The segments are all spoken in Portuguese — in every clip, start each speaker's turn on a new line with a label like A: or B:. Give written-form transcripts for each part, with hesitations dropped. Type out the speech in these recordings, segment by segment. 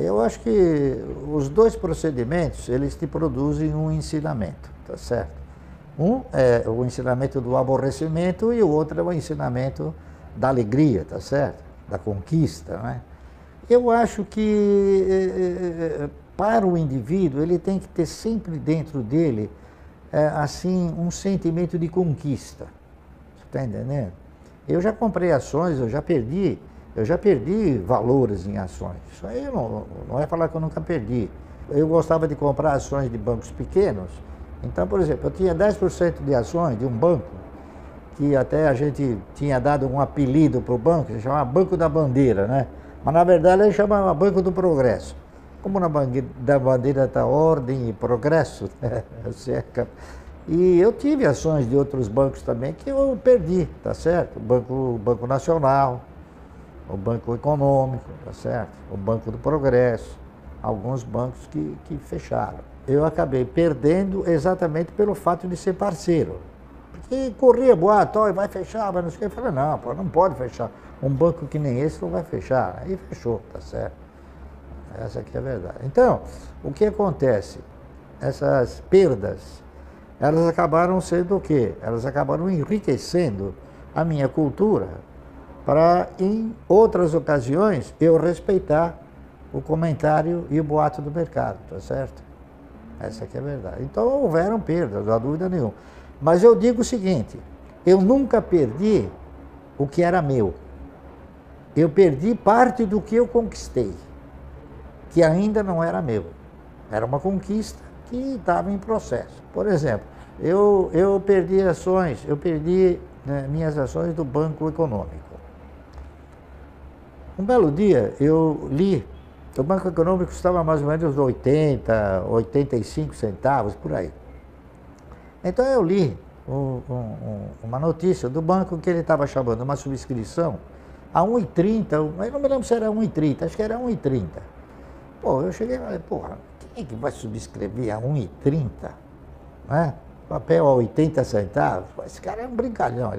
A: Eu acho que os dois procedimentos, eles te produzem um ensinamento, tá certo? Um é o ensinamento do aborrecimento e o outro é o ensinamento da alegria, tá certo? Da conquista, né? Eu acho que para o indivíduo ele tem que ter sempre dentro dele assim um sentimento de conquista. Você está entendendo? Eu já comprei ações, eu já perdi valores em ações. Isso aí não é falar que eu nunca perdi. Eu gostava de comprar ações de bancos pequenos. Então, por exemplo, eu tinha 10% de ações de um banco, que até a gente tinha dado um apelido para o banco, se chamava Banco da Bandeira, né? Mas na verdade ele chamava Banco do Progresso. Como na da bandeira está ordem e progresso, né? E eu tive ações de outros bancos também que eu perdi, tá certo? O Banco Nacional, o Banco Econômico, tá certo? O Banco do Progresso, alguns bancos que fecharam. Eu acabei perdendo exatamente pelo fato de ser parceiro. Porque corria boato, vai fechar, mas não sei o que. Eu falei, não, pô, não pode fechar. Um banco que nem esse não vai fechar. Aí fechou, tá certo? Essa aqui é a verdade. Então, o que acontece? Essas perdas, elas acabaram sendo o quê? Elas acabaram enriquecendo a minha cultura para, em outras ocasiões, eu respeitar o comentário e o boato do mercado, tá certo? Essa aqui é a verdade. Então, houveram perdas, não há dúvida nenhuma. Mas eu digo o seguinte, eu nunca perdi o que era meu. Eu perdi parte do que eu conquistei, que ainda não era meu. Era uma conquista que estava em processo. Por exemplo, eu perdi ações, minhas ações do Banco Econômico. Um belo dia eu li, o Banco Econômico estava mais ou menos 80, 85 centavos, por aí. Então eu li uma notícia do banco que ele estava chamando uma subscrição a 1,30, eu não me lembro se era 1,30, acho que era 1,30. Pô, eu cheguei e falei, porra, quem é que vai subscrever a 1,30? Né? Papel a 80 centavos? Esse cara é um brincalhão,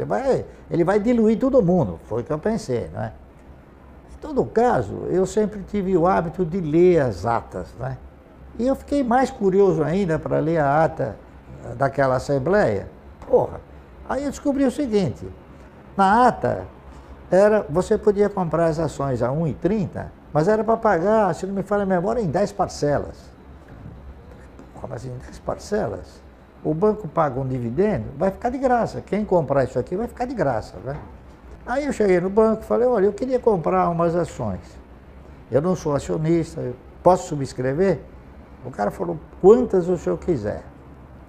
A: ele vai diluir todo mundo, foi o que eu pensei, né? Em todo caso, eu sempre tive o hábito de ler as atas, né? E eu fiquei mais curioso ainda para ler a ata daquela assembleia. Porra, aí eu descobri o seguinte, na ata, você podia comprar as ações a 1,30, mas era para pagar, se não me falha a memória, em 10 parcelas. Porra, mas em 10 parcelas? O banco paga um dividendo, vai ficar de graça. Quem comprar isso aqui vai ficar de graça, né? Aí eu cheguei no banco e falei, olha, eu queria comprar umas ações. Eu não sou acionista, eu posso subscrever? O cara falou, quantas o senhor quiser.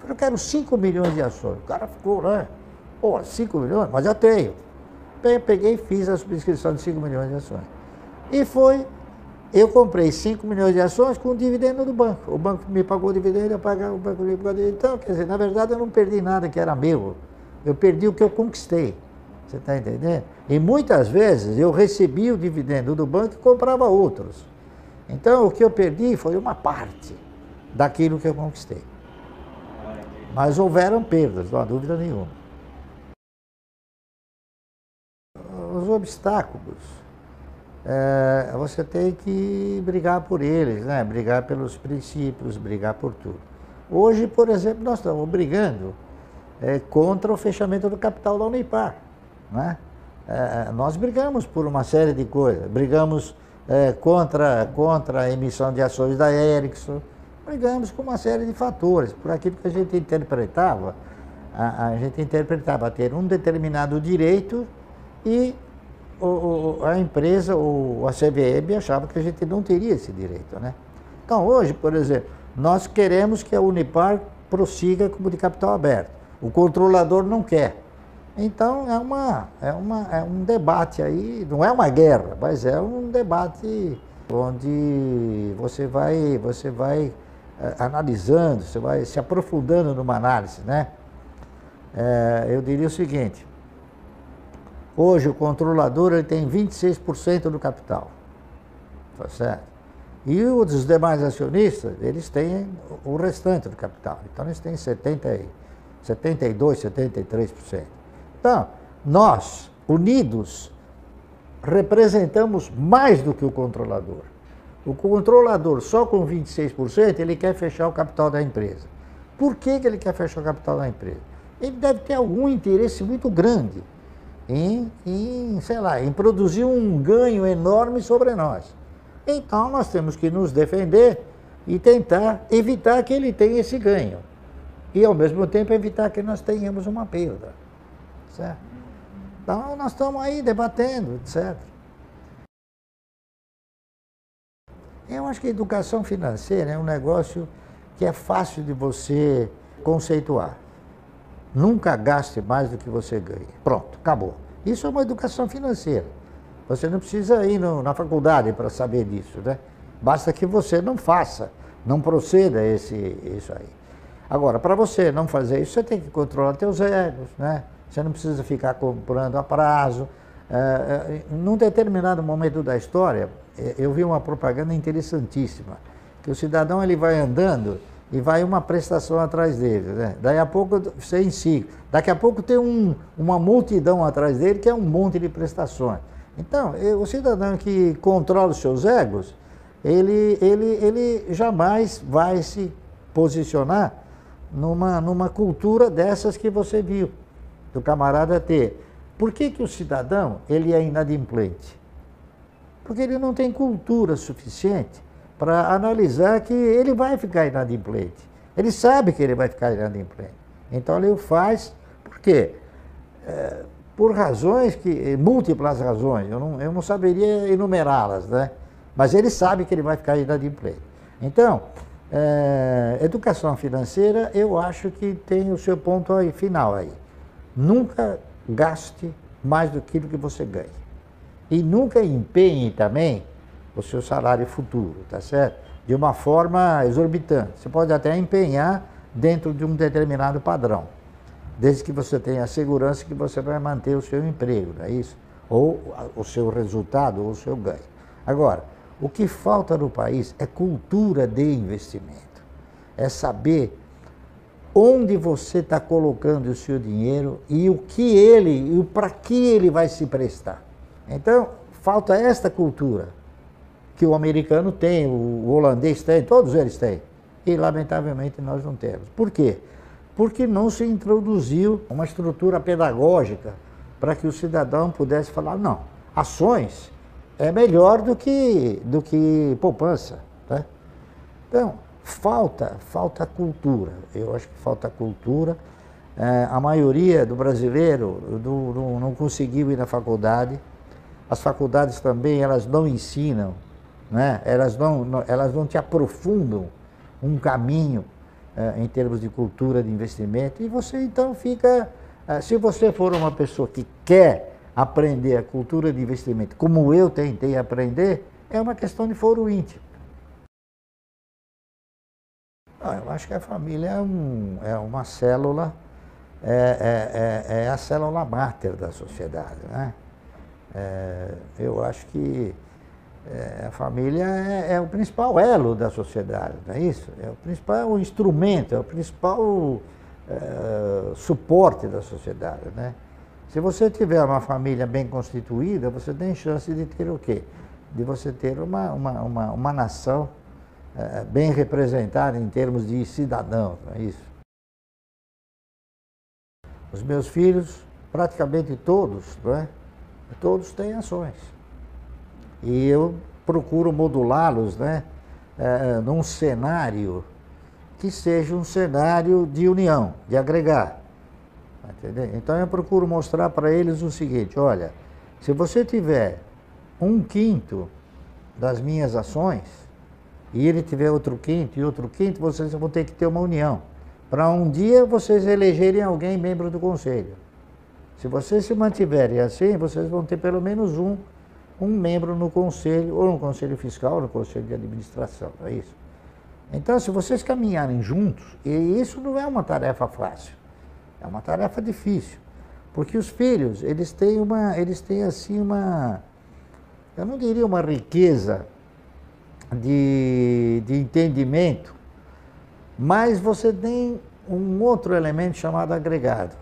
A: Eu falei, eu quero 5 milhões de ações. O cara ficou, né? Pô, 5 milhões? Mas eu tenho. Peguei e fiz a subscrição de 5 milhões de ações. E eu comprei 5 milhões de ações com o dividendo do banco. O banco me pagou o dividendo, eu pagava o banco me pagou o dividendo. Então, quer dizer, na verdade eu não perdi nada que era meu. Eu perdi o que eu conquistei. Você está entendendo? E muitas vezes eu recebi o dividendo do banco e comprava outros. Então, o que eu perdi foi uma parte daquilo que eu conquistei. Mas houveram perdas, não há dúvida nenhuma. Os obstáculos, você tem que brigar por eles, né? Brigar pelos princípios, brigar por tudo. Hoje, por exemplo, nós estamos brigando contra o fechamento do capital da Unipar, né? Nós brigamos por uma série de coisas, brigamos contra a emissão de ações da Ericsson, brigamos com uma série de fatores, por aquilo que a gente interpretava, a gente interpretava ter um determinado direito e a empresa, a CVM, achava que a gente não teria esse direito, né? Então hoje, por exemplo, nós queremos que a Unipar prossiga como de capital aberto, o controlador não quer. Então é um debate aí, não é uma guerra, mas é um debate onde você vai analisando, você vai se aprofundando numa análise, né? Eu diria o seguinte, hoje o controlador ele tem 26% do capital, tá certo? E os demais acionistas, eles têm o restante do capital, então eles têm 72%, 73%. Então, nós, unidos, representamos mais do que o controlador. O controlador, só com 26%, ele quer fechar o capital da empresa. Por que ele quer fechar o capital da empresa? Ele deve ter algum interesse muito grande sei lá, em produzir um ganho enorme sobre nós. Então, nós temos que nos defender e tentar evitar que ele tenha esse ganho. E, ao mesmo tempo, evitar que nós tenhamos uma perda. Certo? Então, nós estamos aí debatendo, etc. Eu acho que a educação financeira é um negócio que é fácil de você conceituar. Nunca gaste mais do que você ganha. Pronto, acabou. Isso é uma educação financeira. Você não precisa ir na faculdade para saber disso, né? Basta que você não faça, não proceda isso aí. Agora, para você não fazer isso, você tem que controlar seus egos, né? Você não precisa ficar comprando a prazo. Num determinado momento da história, eu vi uma propaganda interessantíssima, que o cidadão ele vai andando e vai uma prestação atrás dele, né? Daí a pouco você ensina. Daqui a pouco tem uma multidão atrás dele que é um monte de prestações. Então, o cidadão que controla os seus egos, ele jamais vai se posicionar numa cultura dessas que você viu, do camarada ter. Por que o cidadão ele é inadimplente? Porque ele não tem cultura suficiente para analisar que ele vai ficar inadimplente. Ele sabe que ele vai ficar inadimplente. Então ele o faz, por quê? Por razões múltiplas razões, eu não saberia enumerá-las, né? Mas ele sabe que ele vai ficar inadimplente. Então, educação financeira, eu acho que tem o seu ponto aí, final aí. Nunca gaste mais do que você ganha. E nunca empenhe também o seu salário futuro, tá certo? De uma forma exorbitante. Você pode até empenhar dentro de um determinado padrão, desde que você tenha a segurança que você vai manter o seu emprego, não é isso? Ou o seu resultado, ou o seu ganho. Agora, o que falta no país é cultura de investimento. É saber onde você está colocando o seu dinheiro e para que ele vai se prestar. Então, falta esta cultura que o americano tem, o holandês tem, todos eles têm. E, lamentavelmente, nós não temos. Por quê? Porque não se introduziu uma estrutura pedagógica para que o cidadão pudesse falar, não, ações é melhor do que poupança. Tá? Então, falta cultura. Eu acho que falta cultura. A maioria do brasileiro não conseguiu ir na faculdade. As faculdades também, elas não ensinam, né? Elas não te aprofundam um caminho em termos de cultura de investimento. E você então fica, se você for uma pessoa que quer aprender a cultura de investimento, como eu tentei aprender, é uma questão de foro íntimo. Eu acho que a família é uma célula, é a célula máter da sociedade, né? Eu acho que a família é o principal elo da sociedade, não é isso? É o principal instrumento, é o principal suporte da sociedade, né? Se você tiver uma família bem constituída, você tem chance de ter o quê? De você ter uma nação bem representada em termos de cidadãos, não é isso? Os meus filhos, praticamente todos, não é? Todos têm ações. E eu procuro modulá-los, né, num cenário que seja um cenário de união, de agregar. Entendeu? Então eu procuro mostrar para eles o seguinte, olha, se você tiver 1/5 das minhas ações, e ele tiver outro quinto e outro quinto, vocês vão ter que ter uma união. Para um dia vocês elegerem alguém membro do conselho. Se vocês se mantiverem assim, vocês vão ter pelo menos um membro no conselho, ou no conselho fiscal, ou no conselho de administração, não é isso? Então, se vocês caminharem juntos, e isso não é uma tarefa fácil, é uma tarefa difícil, porque os filhos, eles têm assim eu não diria uma riqueza de entendimento, mas você tem um outro elemento chamado agregado.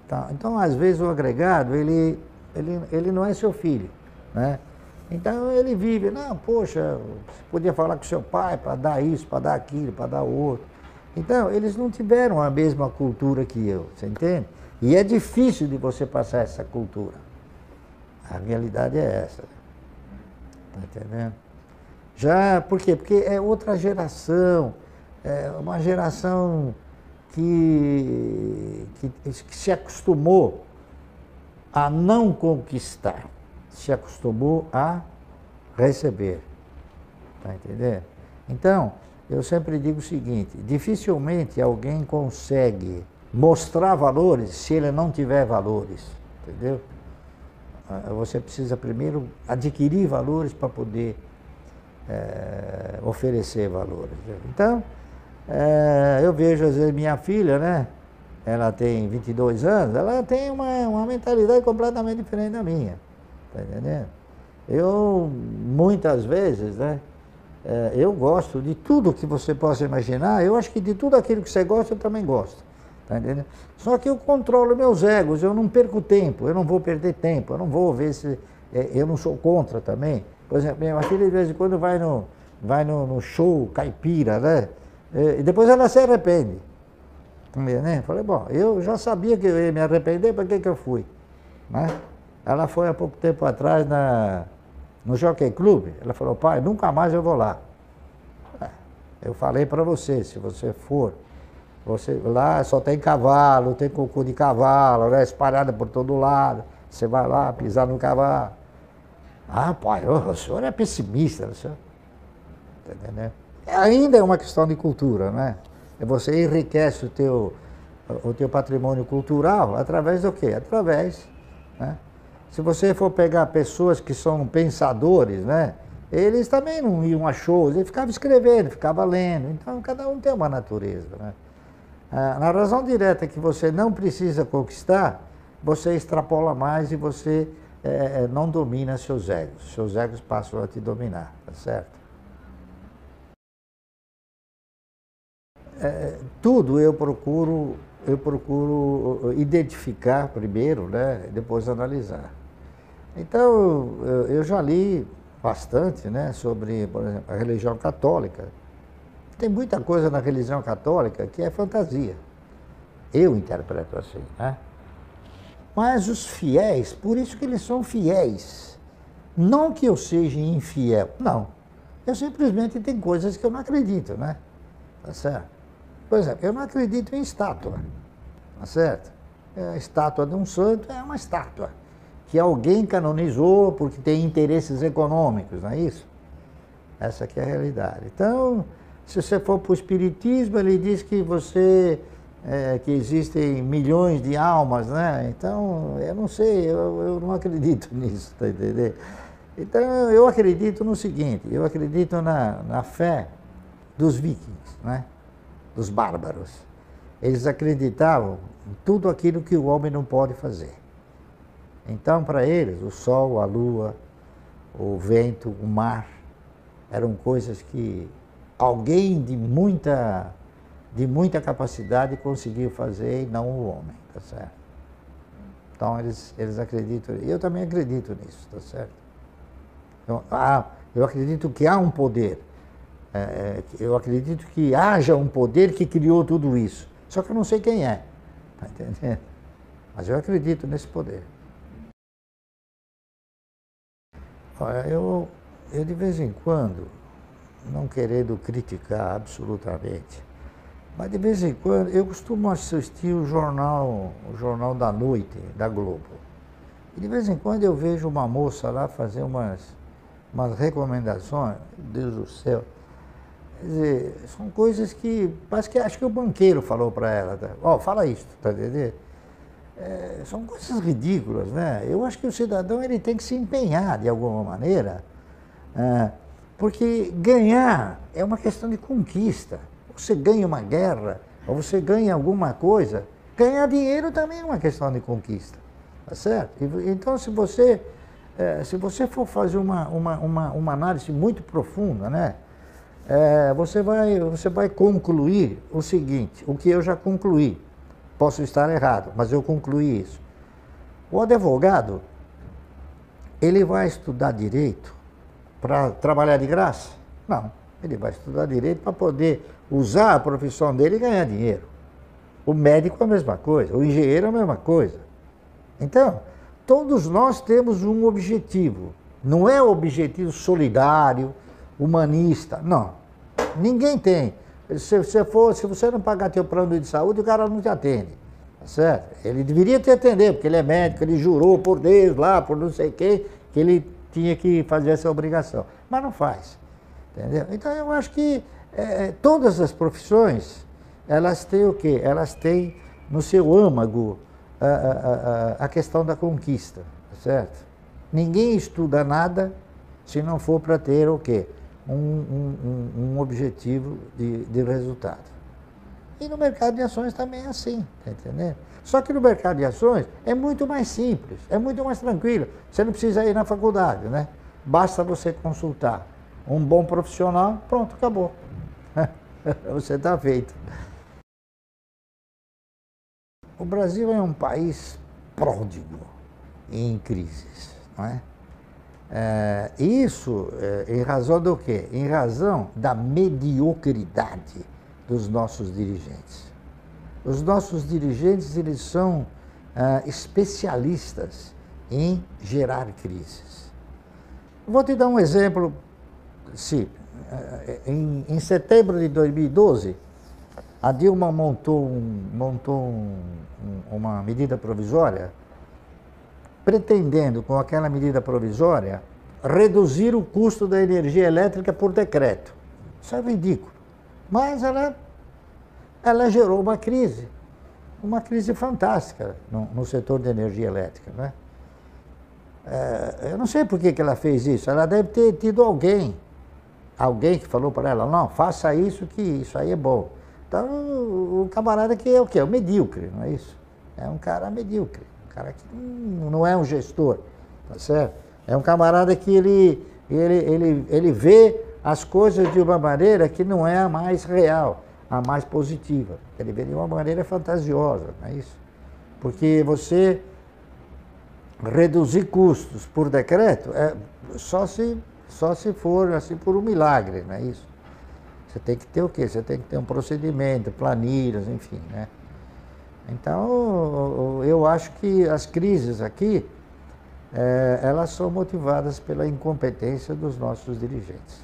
A: Tá? Então, às vezes, o agregado, ele não é seu filho, né? Então ele vive, não, poxa, você podia falar com seu pai para dar isso, para dar aquilo, para dar o outro. Então, eles não tiveram a mesma cultura que eu, você entende? E é difícil de você passar essa cultura. A realidade é essa. Tá entendendo? Já, por quê? Porque é outra geração, é uma geração que se acostumou a não conquistar, se acostumou a receber. Tá entendendo? Então, eu sempre digo o seguinte, dificilmente alguém consegue mostrar valores se ele não tiver valores, entendeu? Você precisa primeiro adquirir valores para poder oferecer valores. Então, eu vejo às vezes minha filha, né? Ela tem 22 anos, ela tem uma mentalidade completamente diferente da minha, tá entendendo? Eu, muitas vezes, né? Eu gosto de tudo que você possa imaginar, eu acho que de tudo aquilo que você gosta, eu também gosto. Tá entendendo? Só que eu controlo meus egos, eu não perco tempo, eu não vou perder tempo, eu não vou ver se... eu não sou contra também. Por exemplo, minha filha de vez em quando vai no show caipira, né? E depois ela se arrepende. Né? Falei, bom, eu já sabia que eu ia me arrepender, para que eu fui? Né? Ela foi há pouco tempo atrás no Jockey Club, ela falou, pai, nunca mais eu vou lá. Eu falei para você, se você for, lá só tem cavalo, tem cocô de cavalo, né, espalhada por todo lado, você vai lá pisar no cavalo. Ah, pai, o senhor é pessimista, o senhor... Tá entendendo? Ainda é uma questão de cultura, né? Você enriquece o teu patrimônio cultural através do quê? Através, né? Se você for pegar pessoas que são pensadores, né? Eles também não iam a shows, eles ficavam escrevendo, ficavam lendo. Então, cada um tem uma natureza, né? Na razão direta que você não precisa conquistar, você extrapola mais e você não domina seus egos. Seus egos passam a te dominar, tá certo? Tudo eu procuro identificar primeiro, né? Depois analisar. Então, eu já li bastante, né, sobre, por exemplo, a religião católica. Tem muita coisa na religião católica que é fantasia. Eu interpreto assim, né? Mas os fiéis, por isso que eles são fiéis. Não que eu seja infiel, não. Eu simplesmente tenho coisas que eu não acredito, né? Tá certo? Por exemplo, eu não acredito em estátua, tá certo? A estátua de um santo é uma estátua que alguém canonizou porque tem interesses econômicos, não é isso? Essa aqui é a realidade. Então, se você for para o espiritismo, ele diz que que existem milhões de almas, né? Então, eu não sei, eu não acredito nisso, tá entendendo? Então, eu acredito no seguinte, eu acredito na fé dos vikings, né? Dos bárbaros. Eles acreditavam em tudo aquilo que o homem não pode fazer. Então, para eles, o sol, a lua, o vento, o mar, eram coisas que alguém de muita capacidade conseguiu fazer e não o homem, tá certo? Então, eles acreditam, e eu também acredito nisso, tá certo? Então, eu acredito que há um poder, eu acredito que haja um poder que criou tudo isso, só que eu não sei quem é, tá entendendo? Mas eu acredito nesse poder. Olha, eu de vez em quando, não querendo criticar absolutamente, mas de vez em quando eu costumo assistir o jornal da noite da Globo. E de vez em quando eu vejo uma moça lá fazer umas recomendações, Deus do céu. Quer dizer, são coisas que, parece que acho que o banqueiro falou para ela, tá? Fala isso, tá entendendo? São coisas ridículas, né? Eu acho que o cidadão ele tem que se empenhar de alguma maneira, porque ganhar é uma questão de conquista. Você ganha uma guerra, ou você ganha alguma coisa, ganhar dinheiro também é uma questão de conquista, tá certo? Então, se você for fazer uma análise muito profunda, né? Você vai concluir o seguinte, o que eu já concluí. Posso estar errado, mas eu concluí isso. O advogado, ele vai estudar direito para trabalhar de graça? Não. Ele vai estudar direito para poder usar a profissão dele e ganhar dinheiro. O médico é a mesma coisa, o engenheiro é a mesma coisa. Então, todos nós temos um objetivo. Não é o objetivo solidário, humanista, não. Ninguém tem. Se você não pagar teu plano de saúde, o cara não te atende. Tá certo? Ele deveria te atender, porque ele é médico, ele jurou por Deus lá, por não sei quem, que ele tinha que fazer essa obrigação. Mas não faz. Entendeu? Então eu acho que todas as profissões, elas têm o quê? Elas têm no seu âmago a questão da conquista, tá certo? Ninguém estuda nada se não for para ter o quê? Um objetivo de resultado. E no mercado de ações também é assim, tá entendendo? Só que no mercado de ações é muito mais simples, é muito mais tranquilo. Você não precisa ir na faculdade, né? Basta você consultar um bom profissional, pronto, acabou. Você está feito. O Brasil é um país pródigo em crises, não é? Isso em razão do quê? Em razão da mediocridade dos nossos dirigentes. Os nossos dirigentes, eles são especialistas em gerar crises. Vou te dar um exemplo. Sim, em setembro de 2012, a Dilma montou uma medida provisória, pretendendo, com aquela medida provisória, reduzir o custo da energia elétrica por decreto. Isso é ridículo. Mas ela gerou uma crise fantástica no setor de energia elétrica, né? Eu não sei por que ela fez isso. Ela deve ter tido alguém que falou para ela, não, faça isso que isso aí é bom. Então, o camarada que é o quê? É um medíocre, não é isso? É um cara medíocre, um cara que não é um gestor, tá certo? É um camarada que ele vê as coisas de uma maneira que não é a mais real, a mais positiva. Ele vê de uma maneira fantasiosa, não é isso? Porque você reduzir custos por decreto só se for assim por um milagre, não é isso? Você tem que ter o quê? Você tem que ter um procedimento, planilhas, enfim, né? Então, eu acho que as crises aqui, elas são motivadas pela incompetência dos nossos dirigentes.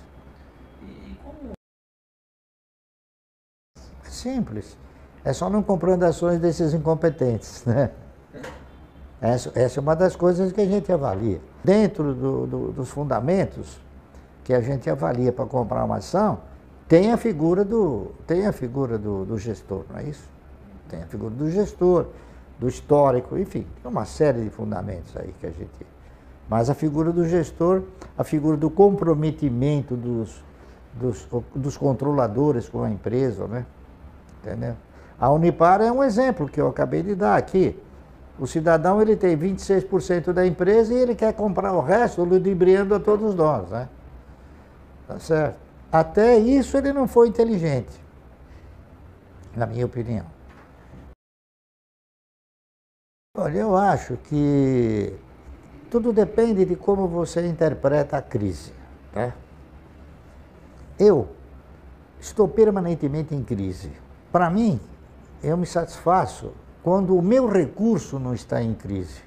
A: É simples. É só não comprando ações desses incompetentes, né? Essa é uma das coisas que a gente avalia. Dentro dos fundamentos que a gente avalia para comprar uma ação, tem a figura do gestor, não é isso? Tem a figura do gestor, do histórico, enfim, tem uma série de fundamentos aí que a gente... Mas a figura do gestor, a figura do comprometimento dos controladores com a empresa, né? Entendeu? A Unipar é um exemplo que eu acabei de dar aqui. O cidadão, ele tem 26% da empresa e ele quer comprar o resto, ludibriando a todos nós, né? Tá certo? Até isso ele não foi inteligente, na minha opinião. Olha, eu acho que tudo depende de como você interpreta a crise, tá? Eu estou permanentemente em crise. Para mim, eu me satisfaço quando o meu recurso não está em crise.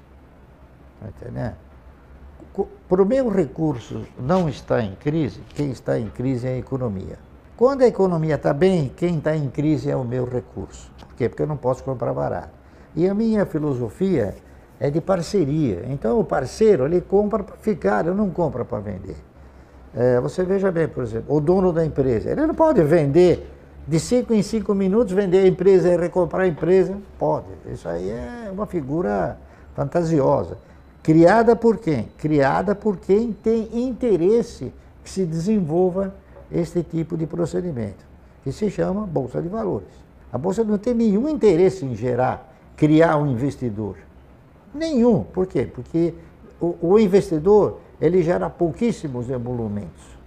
A: Está entendendo? Para o meu recurso não estar em crise, quem está em crise é a economia. Quando a economia está bem, quem está em crise é o meu recurso. Por quê? Porque eu não posso comprar barato. E a minha filosofia é de parceria. Então o parceiro, ele compra para ficar, ele não compra para vender. Você veja bem, por exemplo, o dono da empresa, ele não pode vender de 5 em 5 minutos, vender a empresa e recomprar a empresa. Pode. Isso aí é uma figura fantasiosa. Criada por quem? Criada por quem tem interesse que se desenvolva este tipo de procedimento, que se chama Bolsa de Valores. A Bolsa não tem nenhum interesse em criar um investidor. Nenhum. Por quê? Porque o investidor, ele gera pouquíssimos emolumentos.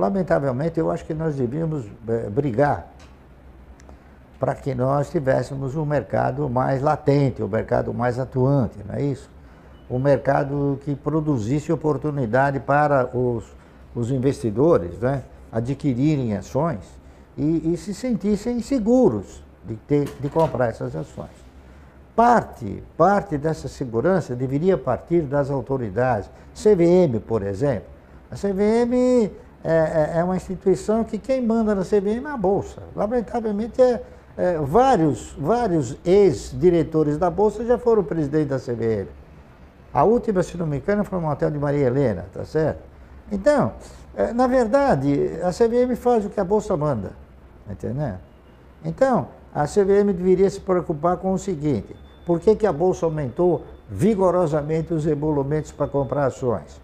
A: Lamentavelmente, eu acho que nós devíamos brigar para que nós tivéssemos um mercado mais latente, um mercado mais atuante, não é isso? um mercado que produzisse oportunidade para os investidores, né, adquirirem ações e se sentissem seguros de comprar essas ações. Parte dessa segurança deveria partir das autoridades. CVM, por exemplo. A CVM é uma instituição que quem manda na CVM é a Bolsa. Lamentavelmente, vários ex-diretores da Bolsa já foram presidente da CVM. A última, se não me engano, foi no hotel de Maria Helena, tá certo? Então, na verdade, a CVM faz o que a Bolsa manda, entendeu? Então, a CVM deveria se preocupar com o seguinte: por que a Bolsa aumentou vigorosamente os emolumentos para comprar ações?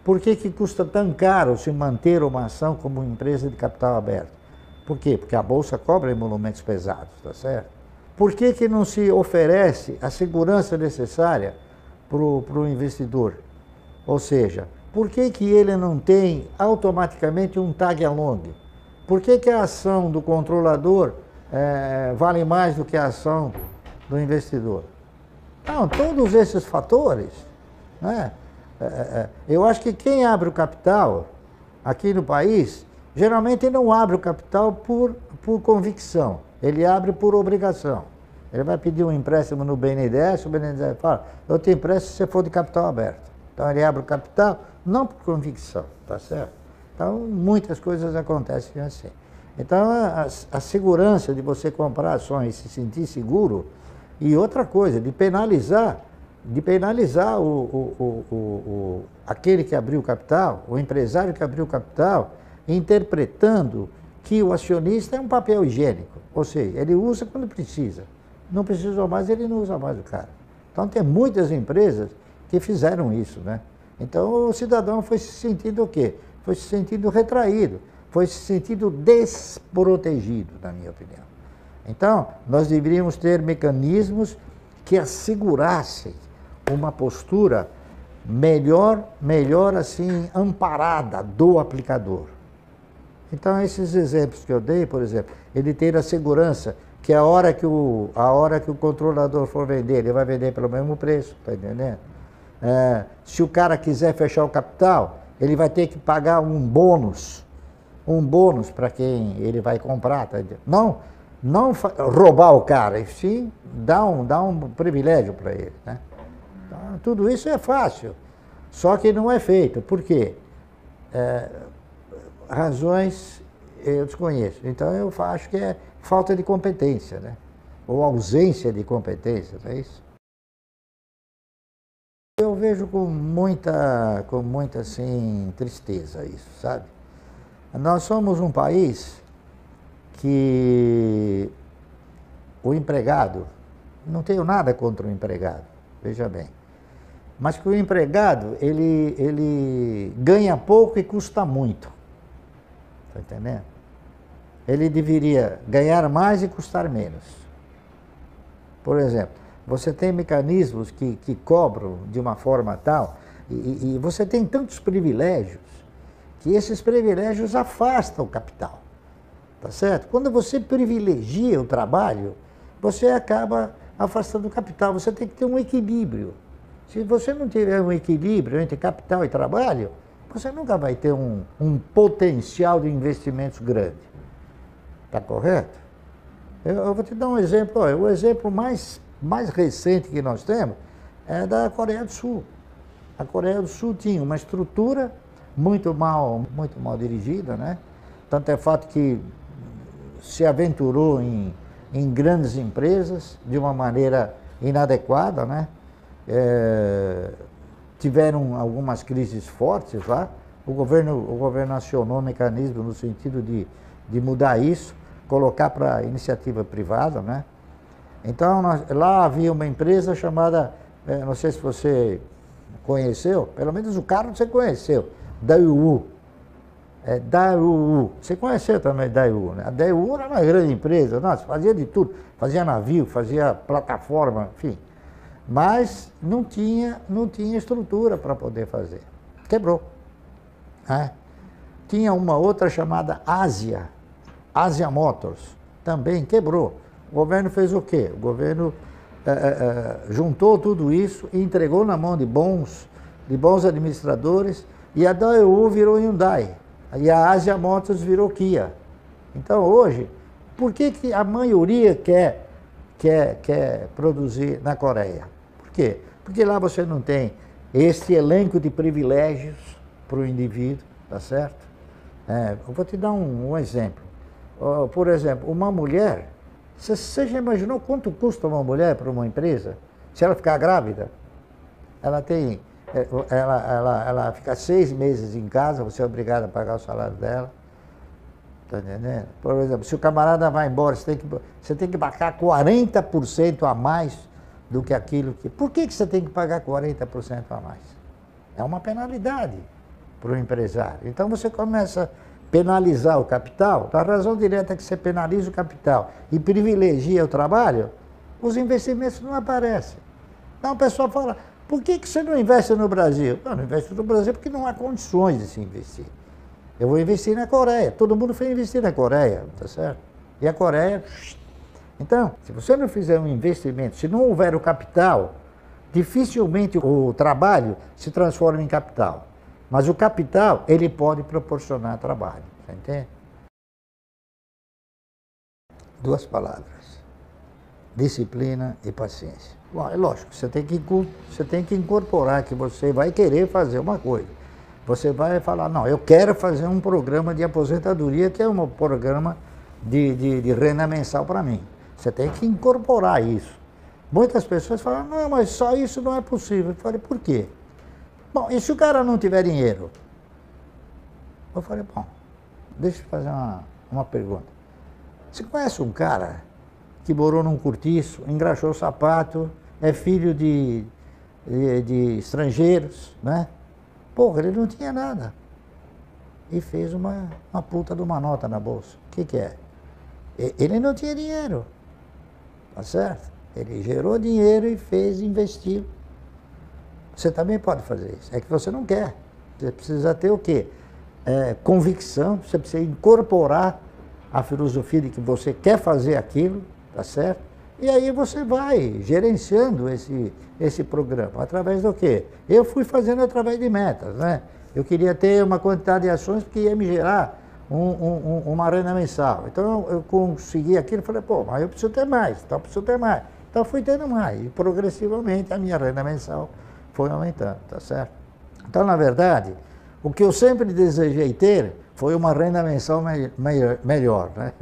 A: Por que custa tão caro se manter uma ação como empresa de capital aberto? Por quê? Porque a Bolsa cobra emolumentos pesados, tá certo? Por que não se oferece a segurança necessária para o investidor? Ou seja, por que ele não tem automaticamente um tag along? Por que a ação do controlador vale mais do que a ação do investidor? Então, todos esses fatores, né? Eu acho que quem abre o capital aqui no país, geralmente não abre o capital por convicção, ele abre por obrigação. Ele vai pedir um empréstimo no BNDES, o BNDES fala: eu te empresto se você for de capital aberto. Então ele abre o capital não por convicção, tá certo? Então muitas coisas acontecem assim. Então a segurança de você comprar ações e se sentir seguro, e outra coisa, de penalizar aquele que abriu o capital, o empresário que abriu o capital, interpretando que o acionista é um papel higiênico, ou seja, ele usa quando precisa. Não precisou mais, ele não usa mais o cara. Então tem muitas empresas que fizeram isso, né? Então o cidadão foi se sentindo o quê? Foi se sentindo retraído, foi se sentindo desprotegido, na minha opinião. Então, nós deveríamos ter mecanismos que assegurassem uma postura melhor assim, amparada do aplicador. Então, esses exemplos que eu dei, por exemplo, ele ter a segurança que a hora que o controlador for vender, ele vai vender pelo mesmo preço, tá entendendo? Se o cara quiser fechar o capital, ele vai ter que pagar um bônus para quem ele vai comprar, tá entendendo? Não roubar o cara, e sim dar um privilégio para ele, né? Então, tudo isso é fácil, só que não é feito. Por quê? Razões eu desconheço. Então eu acho que é falta de competência, né? Ou ausência de competência, não é isso? Eu vejo com muita assim, tristeza isso, sabe? Nós somos um país que o empregado, não tenho nada contra o empregado, veja bem, mas que o empregado, ele ganha pouco e custa muito, tá entendendo? Ele deveria ganhar mais e custar menos. Por exemplo, você tem mecanismos que cobram de uma forma tal, e você tem tantos privilégios, que esses privilégios afastam o capital. Tá certo? Quando você privilegia o trabalho, você acaba afastando o capital. Você tem que ter um equilíbrio. Se você não tiver um equilíbrio entre capital e trabalho, você nunca vai ter um potencial de investimentos grande. Tá correto? Eu vou te dar um exemplo. Olha, o exemplo mais recente que nós temos é da Coreia do Sul. A Coreia do Sul tinha uma estrutura muito mal dirigida, né? Tanto é fato que se aventurou em grandes empresas de uma maneira inadequada, né? Tiveram algumas crises fortes lá. O governo acionou mecanismos no sentido de mudar isso, colocar para iniciativa privada, né? Então, lá havia uma empresa chamada, não sei se você conheceu, pelo menos o cara você conheceu, Daewoo. Daewoo. Você conheceu também a Daewoo, né? A Daewoo era uma grande empresa, nossa, fazia de tudo. Fazia navio, fazia plataforma, enfim. Mas não tinha estrutura para poder fazer. Quebrou. Né? Tinha uma outra chamada Asia Motors, também quebrou. O governo fez o quê? O governo juntou tudo isso e entregou na mão de bons administradores, e a Daewoo virou Hyundai, e a Asia Motors virou Kia. Então hoje, por que a maioria quer produzir na Coreia? Por quê? Porque lá você não tem esse elenco de privilégios para o indivíduo, tá certo? Eu vou te dar um exemplo. Por exemplo, uma mulher, você já imaginou quanto custa uma mulher para uma empresa? Se ela ficar grávida, ela fica 6 meses em casa, você é obrigado a pagar o salário dela. Tá entendendo? Por exemplo, se o camarada vai embora, você tem que pagar 40% a mais do que aquilo que... Por que você tem que pagar 40% a mais? É uma penalidade para o empresário. Então você começa a penalizar o capital, a razão direta é que você penaliza o capital e privilegia o trabalho, os investimentos não aparecem. Então o pessoal fala, por que você não investe no Brasil? Não investe no Brasil porque não há condições de se investir. Eu vou investir na Coreia. Todo mundo foi investir na Coreia, tá certo? E a Coreia... Então, se você não fizer um investimento, se não houver o capital, dificilmente o trabalho se transforma em capital. Mas o capital, ele pode proporcionar trabalho, você entende? 2 palavras. Disciplina e paciência. Bom, é lógico, você tem que incorporar que você vai querer fazer uma coisa. Você vai falar, não, eu quero fazer um programa de aposentadoria, que é um programa de renda mensal para mim. Você tem que incorporar isso. Muitas pessoas falam, não, mas só isso não é possível. Eu falei, por quê? Bom, e se o cara não tiver dinheiro? Eu falei, bom, deixa eu fazer uma pergunta. Você conhece um cara que morou num cortiço, engraxou o sapato, é filho de estrangeiros, né? Porra, ele não tinha nada. E fez uma puta de uma nota na bolsa. O que é? Ele não tinha dinheiro. Tá certo? Ele gerou dinheiro e investiu. Você também pode fazer isso. É que você não quer. Você precisa ter o quê? Convicção, você precisa incorporar a filosofia de que você quer fazer aquilo, tá certo? E aí você vai gerenciando esse programa. Através do quê? Eu fui fazendo através de metas, né? Eu queria ter uma quantidade de ações que ia me gerar uma renda mensal. Então eu consegui aquilo e falei, pô, mas eu preciso ter mais, então eu preciso ter mais. Então fui tendo mais. E progressivamente a minha renda mensal foi aumentando, tá certo? Então, na verdade, o que eu sempre desejei ter foi uma renda mensal melhor, né?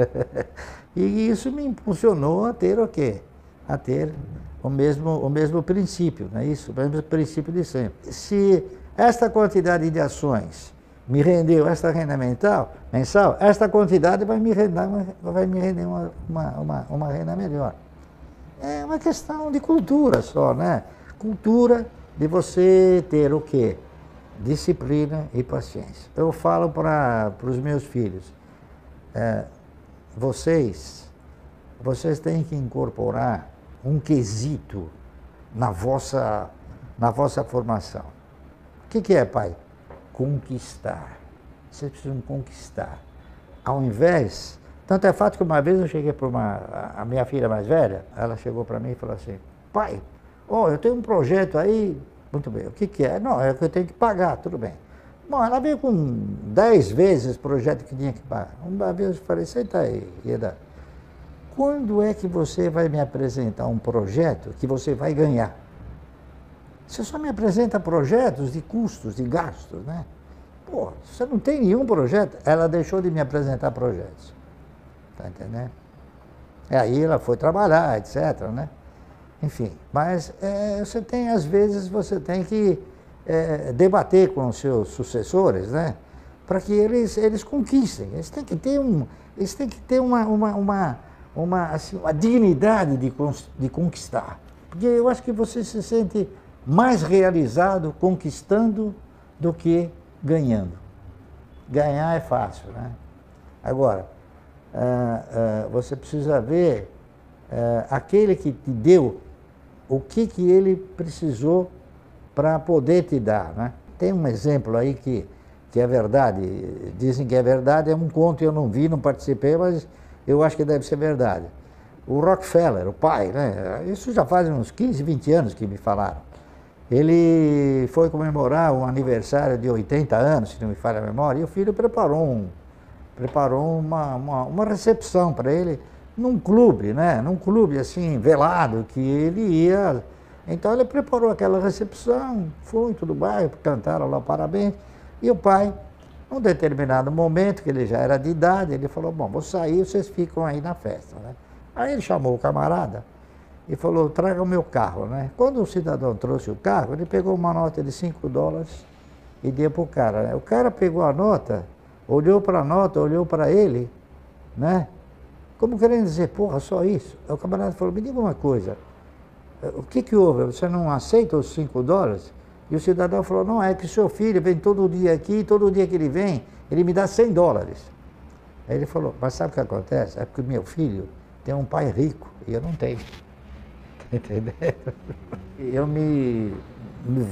A: E isso me impulsionou a ter o quê? A ter o mesmo princípio, não é isso? O mesmo princípio de sempre. Se esta quantidade de ações me rendeu esta renda mensal, esta quantidade vai me render uma renda melhor. É uma questão de cultura só, né? Cultura de você ter o quê? Disciplina e paciência. Eu falo para os meus filhos, vocês têm que incorporar um quesito na vossa formação. O que é, pai? Conquistar. Vocês precisam conquistar. Ao invés... Tanto é fato que uma vez eu cheguei para a minha filha mais velha, ela chegou para mim e falou assim, pai, eu tenho um projeto aí, muito bem, o que é? Não, é que eu tenho que pagar, tudo bem. Bom, ela veio com 10 vezes o projeto que tinha que pagar. Uma vez eu falei, senta aí, Ieda, quando é que você vai me apresentar um projeto que você vai ganhar? Você só me apresenta projetos de custos, de gastos, né? Pô, você não tem nenhum projeto. Ela deixou de me apresentar projetos. Tá entendendo? Aí ela foi trabalhar, etc, né? Enfim, mas às vezes você tem que debater com os seus sucessores, né? Para que eles conquistem. Eles têm que ter uma dignidade de conquistar. Porque eu acho que você se sente mais realizado conquistando do que ganhando. Ganhar é fácil, né? Agora, você precisa ver aquele que te deu o que ele precisou para poder te dar, né? Tem um exemplo aí que é verdade, dizem que é verdade, é um conto, eu não vi, não participei, mas eu acho que deve ser verdade. O Rockefeller, o pai, né? Isso já faz uns 15, 20 anos que me falaram. Ele foi comemorar um aniversário de 80 anos, se não me falha a memória, e o filho preparou uma recepção para ele num clube, né? Num clube assim, velado, que ele ia. Então ele preparou aquela recepção, foi tudo bem, cantaram lá parabéns. E o pai, num determinado momento, que ele já era de idade, ele falou, bom, vou sair, vocês ficam aí na festa, né? Aí ele chamou o camarada e falou, traga o meu carro, né? Quando o cidadão trouxe o carro, ele pegou uma nota de $5 e deu para o cara, né? O cara pegou a nota, olhou para a nota, olhou para ele, né? Como querendo dizer, porra, só isso? Aí o camarada falou, me diga uma coisa, o que houve? Você não aceita os $5? E o cidadão falou, não, é que o seu filho vem todo dia aqui, todo dia que ele vem, ele me dá $100. Aí ele falou, mas sabe o que acontece? É porque meu filho tem um pai rico e eu não tenho. Entendeu? Eu me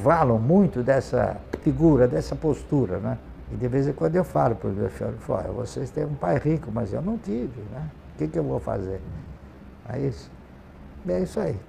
A: valo muito dessa figura, dessa postura, né? E de vez em quando eu falo para os meus filhos, vocês têm um pai rico, mas eu não tive, né? O que eu vou fazer? É isso aí.